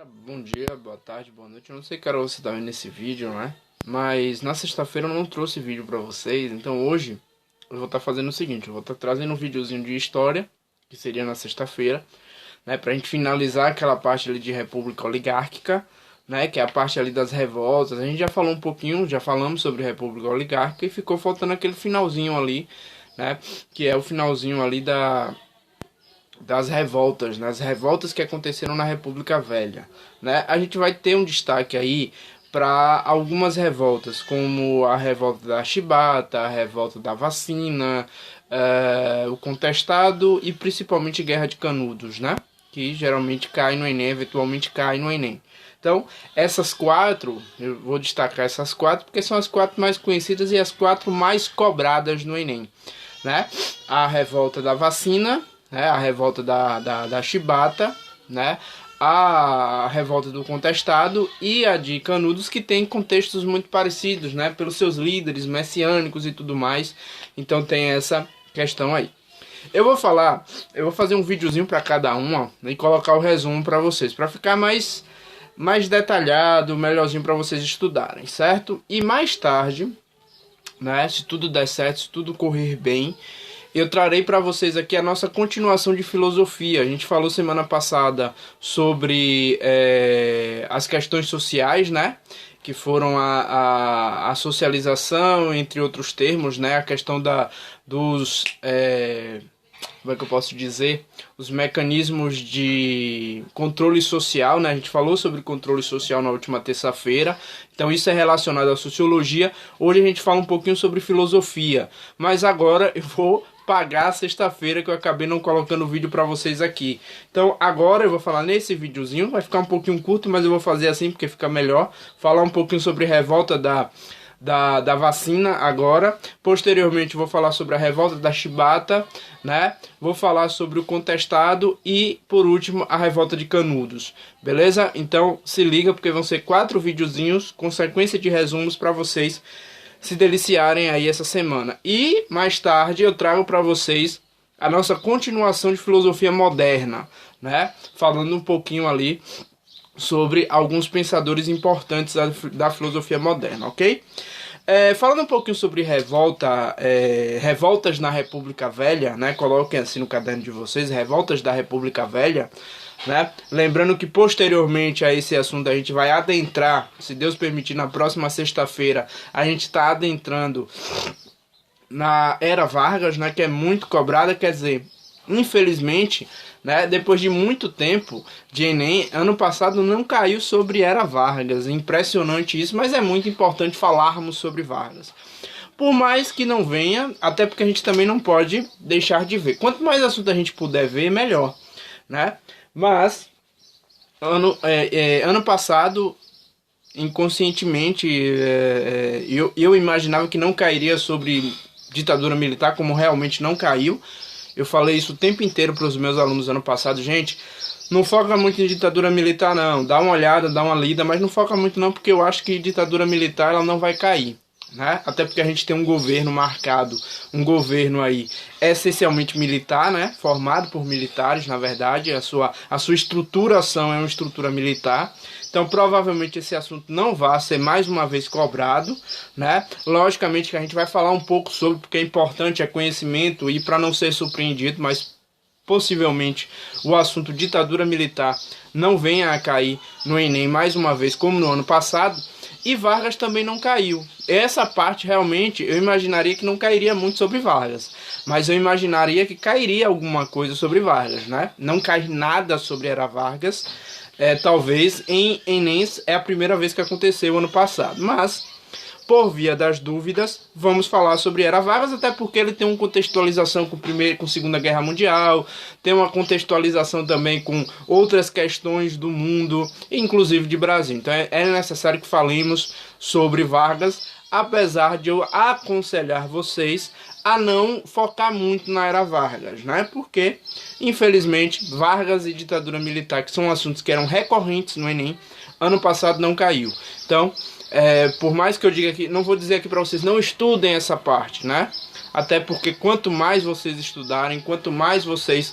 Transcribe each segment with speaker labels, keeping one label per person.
Speaker 1: Bom dia, boa tarde, boa noite. Eu não sei que hora você tá vendo esse vídeo, né? Mas na sexta-feira eu não trouxe vídeo pra vocês. Então hoje eu vou estar fazendo o seguinte: eu vou estar trazendo um videozinho de história, que seria na sexta-feira, né? Pra gente finalizar aquela parte ali de República Oligárquica, né? Que é a parte ali das revoltas. A gente já falou um pouquinho, já falamos sobre República Oligárquica e ficou faltando aquele finalzinho ali, né? Que é o finalzinho ali das revoltas, nas revoltas que aconteceram na República Velha, né? A gente vai ter um destaque aí para algumas revoltas, como a revolta da chibata, a revolta da vacina, o contestado e principalmente Guerra de Canudos, né? Que geralmente cai no Enem, eventualmente cai no Enem. Então, essas quatro, eu vou destacar essas quatro porque são as quatro mais conhecidas e as quatro mais cobradas no Enem, né? A revolta da vacina, né, a revolta da chibata, né, a revolta do contestado e a de Canudos, que tem contextos muito parecidos, né, pelos seus líderes messiânicos e tudo mais. Então tem essa questão aí. Eu vou fazer um videozinho para cada uma, né, e colocar o resumo para vocês, para ficar mais detalhado, melhorzinho para vocês estudarem, certo? E mais tarde, né, se tudo der certo, se tudo correr bem, eu trarei para vocês aqui a nossa continuação de filosofia. A gente falou semana passada sobre as questões sociais, né? Que foram a socialização, entre outros termos, né? A questão dos... como é que eu posso dizer? Os mecanismos de controle social, né? A gente falou sobre controle social na última terça-feira. Então isso é relacionado à sociologia. Hoje a gente fala um pouquinho sobre filosofia. Mas agora eu vou pagar a sexta-feira que eu acabei não colocando o vídeo para vocês aqui. Então agora eu vou falar nesse videozinho, vai ficar um pouquinho curto, mas eu vou fazer assim porque fica melhor. Falar um pouquinho sobre revolta da vacina agora. Posteriormente vou falar sobre a revolta da chibata, né? Vou falar sobre o contestado e por último a revolta de Canudos. Beleza? Então se liga porque vão ser 4 videozinhos com sequência de resumos para vocês se deliciarem aí essa semana. E mais tarde eu trago para vocês a nossa continuação de filosofia moderna, né? Falando um pouquinho ali sobre alguns pensadores importantes da filosofia moderna, ok? Falando um pouquinho sobre revoltas na República Velha, né? Coloquem assim no caderno de vocês, revoltas da República Velha, né? Lembrando que posteriormente a esse assunto a gente vai adentrar, se Deus permitir, na próxima sexta-feira a gente está adentrando na Era Vargas, né? Que é muito cobrada, quer dizer, infelizmente, né, depois de muito tempo de Enem, ano passado não caiu sobre Era Vargas. Impressionante isso, mas é muito importante falarmos sobre Vargas. Por mais que não venha, até porque a gente também não pode deixar de ver. Quanto mais assunto a gente puder ver, melhor, né? Mas ano passado, inconscientemente, eu imaginava que não cairia sobre ditadura militar, como realmente não caiu. Eu falei isso o tempo inteiro para os meus alunos ano passado. Gente, não foca muito em ditadura militar não. Dá uma olhada, dá uma lida, mas não foca muito não, porque eu acho que ditadura militar ela não vai cair, né? Até porque a gente tem um governo marcado, um governo aí essencialmente militar, né? Formado por militares, na verdade. A sua estruturação é uma estrutura militar. Então provavelmente esse assunto não vai ser mais uma vez cobrado, né? Logicamente que a gente vai falar um pouco sobre, porque é importante, é conhecimento, e para não ser surpreendido, mas possivelmente o assunto ditadura militar não venha a cair no Enem mais uma vez como no ano passado. E Vargas também não caiu. Essa parte realmente eu imaginaria que não cairia muito sobre Vargas, mas eu imaginaria que cairia alguma coisa sobre Vargas, né? Não cai nada sobre Era Vargas. Talvez em Enem é a primeira vez que aconteceu ano passado, mas por via das dúvidas vamos falar sobre Era Vargas, até porque ele tem uma contextualização com Segunda Guerra Mundial, tem uma contextualização também com outras questões do mundo, inclusive de Brasil. Então é necessário que falemos sobre Vargas, apesar de eu aconselhar vocês a não focar muito na Era Vargas, né? Porque, infelizmente, Vargas e ditadura militar, que são assuntos que eram recorrentes no Enem, ano passado não caiu. Então, por mais que eu diga aqui, não vou dizer aqui para vocês, não estudem essa parte, né? Até porque quanto mais vocês estudarem, quanto mais vocês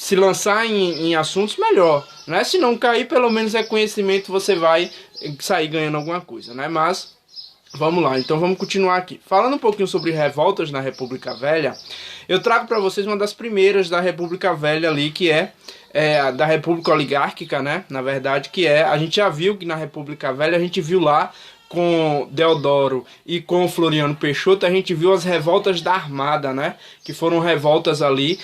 Speaker 1: se lançar em assuntos, melhor, né? Se não cair, pelo menos é conhecimento, você vai sair ganhando alguma coisa, né? Mas vamos lá, então vamos continuar aqui. Falando um pouquinho sobre revoltas na República Velha, eu trago para vocês uma das primeiras da República Velha ali, que é da República Oligárquica, né? Na verdade, a gente já viu que na República Velha, a gente viu lá com Deodoro e com Floriano Peixoto, a gente viu as revoltas da Armada, né? Que foram revoltas ali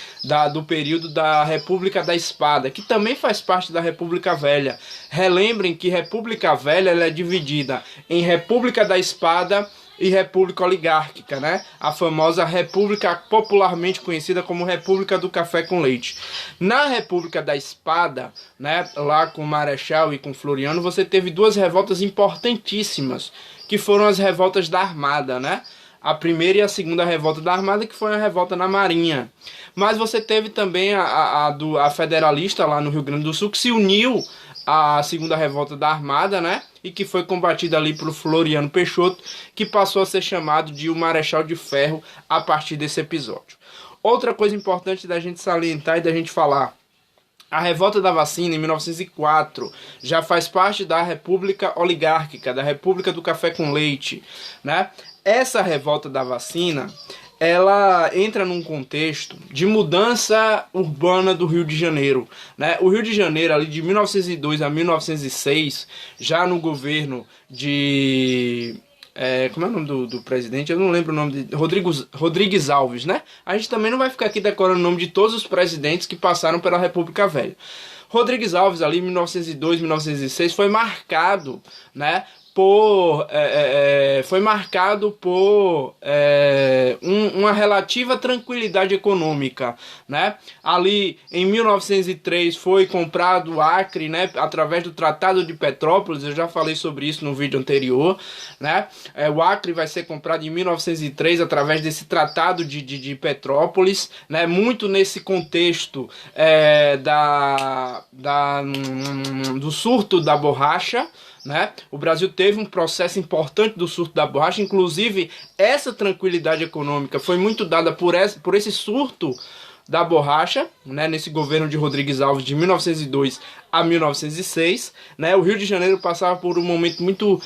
Speaker 1: do período da República da Espada, que também faz parte da República Velha. Relembrem que República Velha ela é dividida em República da Espada e República Oligárquica, né? A famosa República popularmente conhecida como República do Café com Leite. Na República da Espada, né, lá com Marechal e com Floriano, você teve duas revoltas importantíssimas, que foram as revoltas da Armada, né? A primeira e a segunda revolta da Armada, que foi a revolta na Marinha. Mas você teve também a federalista lá no Rio Grande do Sul, que se uniu à segunda revolta da Armada, né? E que foi combatida ali por Floriano Peixoto, que passou a ser chamado de o Marechal de Ferro a partir desse episódio. Outra coisa importante da gente salientar e da gente falar: a revolta da vacina, em 1904, já faz parte da República Oligárquica, da República do Café com Leite, né? Essa revolta da vacina, ela entra num contexto de mudança urbana do Rio de Janeiro, né? O Rio de Janeiro, ali de 1902 a 1906, já no governo de... como é o nome do presidente? Eu não lembro o nome de... Rodrigues Alves, né? A gente também não vai ficar aqui decorando o nome de todos os presidentes que passaram pela República Velha. Rodrigues Alves, ali em 1902, 1906, foi marcado, né? Foi marcado por uma relativa tranquilidade econômica, né? Ali em 1903 foi comprado o Acre, né, através do Tratado de Petrópolis. Eu já falei sobre isso no vídeo anterior, né? O Acre vai ser comprado em 1903 através desse Tratado de Petrópolis, né? Muito nesse contexto do surto da borracha, né? O Brasil teve um processo importante do surto da borracha, inclusive essa tranquilidade econômica foi muito dada por esse surto da borracha, né? Nesse governo de Rodrigues Alves de 1902 a 1906, né? O Rio de Janeiro passava por um momento muito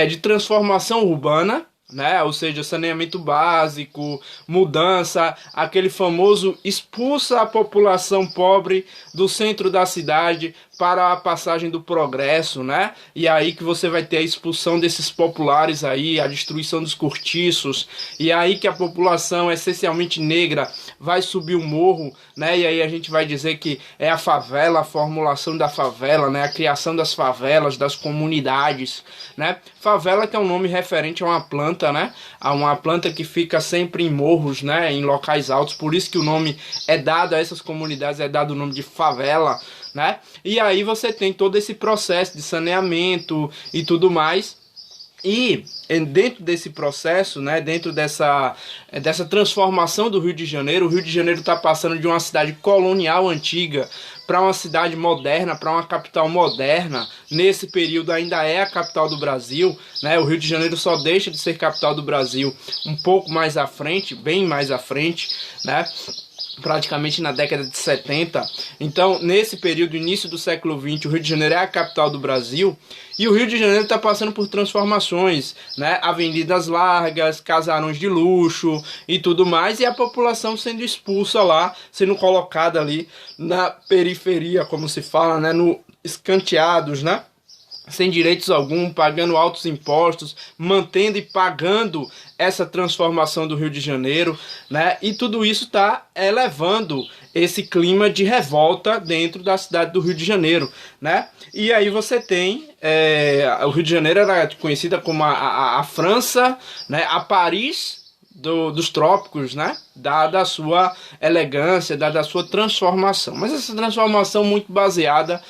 Speaker 1: de transformação urbana, né? Ou seja, saneamento básico, mudança, aquele famoso expulsa a população pobre do centro da cidade para a passagem do progresso, né? E aí que você vai ter a expulsão desses populares aí, a destruição dos cortiços, e aí que a população essencialmente negra vai subir o morro, né? E aí a gente vai dizer que é a favela, a formulação da favela, né? A criação das favelas, das comunidades, né? Favela, que é um nome referente a uma planta, né? A uma planta que fica sempre em morros, né? Em locais altos, por isso que o nome é dado a essas comunidades, é dado o nome de favela, né? E aí você tem todo esse processo de saneamento e tudo mais. E dentro desse processo, né, dentro dessa transformação do Rio de Janeiro, o Rio de Janeiro está passando de uma cidade colonial antiga para uma cidade moderna, para uma capital moderna. Nesse período ainda é a capital do Brasil, né? O Rio de Janeiro só deixa de ser capital do Brasil um pouco mais à frente, bem mais à frente, né? Praticamente na década de 70. Então, nesse período, início do século XX, o Rio de Janeiro é a capital do Brasil, e o Rio de Janeiro está passando por transformações, né? Avenidas largas, casarões de luxo e tudo mais, e a população sendo expulsa lá, sendo colocada ali na periferia, como se fala, né? No escanteados, né? Sem direitos algum, pagando altos impostos, mantendo e pagando essa transformação do Rio de Janeiro, né? E tudo isso está elevando esse clima de revolta dentro da cidade do Rio de Janeiro, né? E aí você tem o Rio de Janeiro era conhecida como a França, né? A Paris dos trópicos, né? Dada a sua elegância, dada a sua transformação. Mas essa transformação muito baseada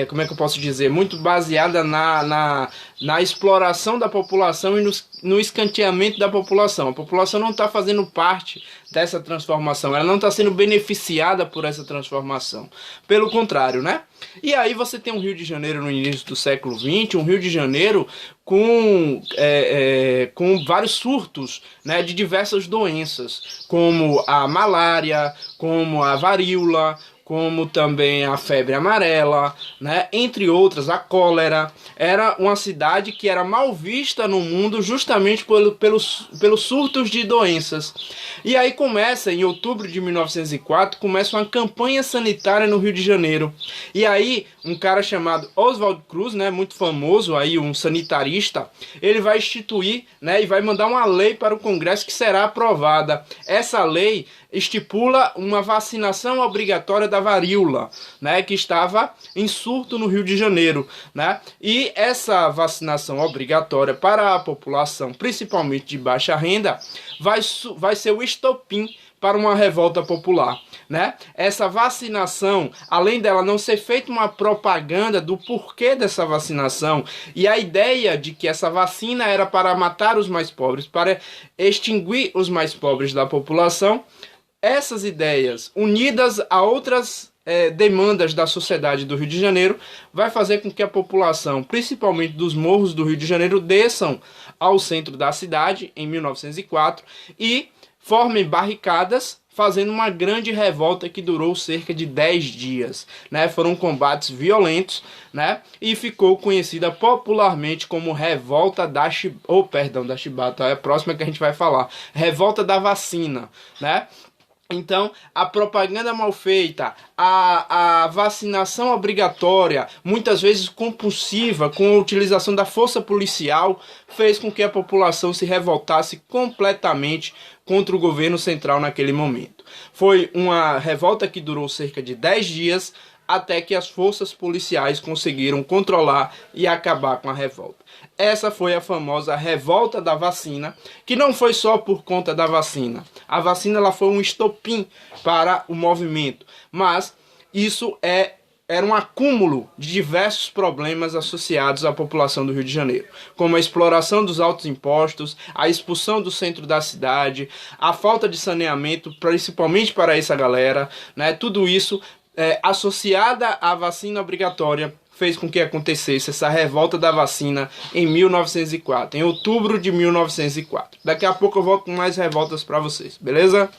Speaker 1: como é que eu posso dizer? Muito baseada na exploração da população e no escanteamento da população. A população não está fazendo parte dessa transformação, ela não está sendo beneficiada por essa transformação. Pelo contrário, né? E aí você tem um Rio de Janeiro no início do século XX, um Rio de Janeiro com vários surtos, né, de diversas doenças, como a malária, como a varíola, como também a febre amarela, né? Entre outras, a cólera. Era uma cidade que era mal vista no mundo justamente pelos surtos de doenças. E aí começa, em outubro de 1904, começa uma campanha sanitária no Rio de Janeiro. E aí, um cara chamado Oswald Cruz, né, muito famoso, aí, um sanitarista, ele vai instituir, né, e vai mandar uma lei para o Congresso que será aprovada. Essa lei estipula uma vacinação obrigatória da varíola, né, que estava em surto no Rio de Janeiro, né? E essa vacinação obrigatória para a população, principalmente de baixa renda, vai ser o estopim para uma revolta popular, né? Essa vacinação, além dela não ser feita uma propaganda do porquê dessa vacinação e a ideia de que essa vacina era para matar os mais pobres, para extinguir os mais pobres da população, essas ideias, unidas a outras demandas da sociedade do Rio de Janeiro, vai fazer com que a população, principalmente dos morros do Rio de Janeiro, desçam ao centro da cidade em 1904 e formem barricadas, fazendo uma grande revolta que durou cerca de 10 dias. Né? Foram combates violentos, né? E ficou conhecida popularmente como Revolta da Chibata. É a próxima que a gente vai falar. Revolta da Vacina, né? Então, a propaganda mal feita, a vacinação obrigatória, muitas vezes compulsiva, com a utilização da força policial, fez com que a população se revoltasse completamente contra o governo central naquele momento. Foi uma revolta que durou cerca de 10 dias, até que as forças policiais conseguiram controlar e acabar com a revolta. Essa foi a famosa Revolta da Vacina, que não foi só por conta da vacina. A vacina ela foi um estopim para o movimento, mas isso era um acúmulo de diversos problemas associados à população do Rio de Janeiro, como a exploração dos altos impostos, a expulsão do centro da cidade, a falta de saneamento, principalmente para essa galera, né? Tudo isso associada à vacina obrigatória fez com que acontecesse essa revolta da vacina em 1904, em outubro de 1904. Daqui a pouco eu volto com mais revoltas para vocês, beleza?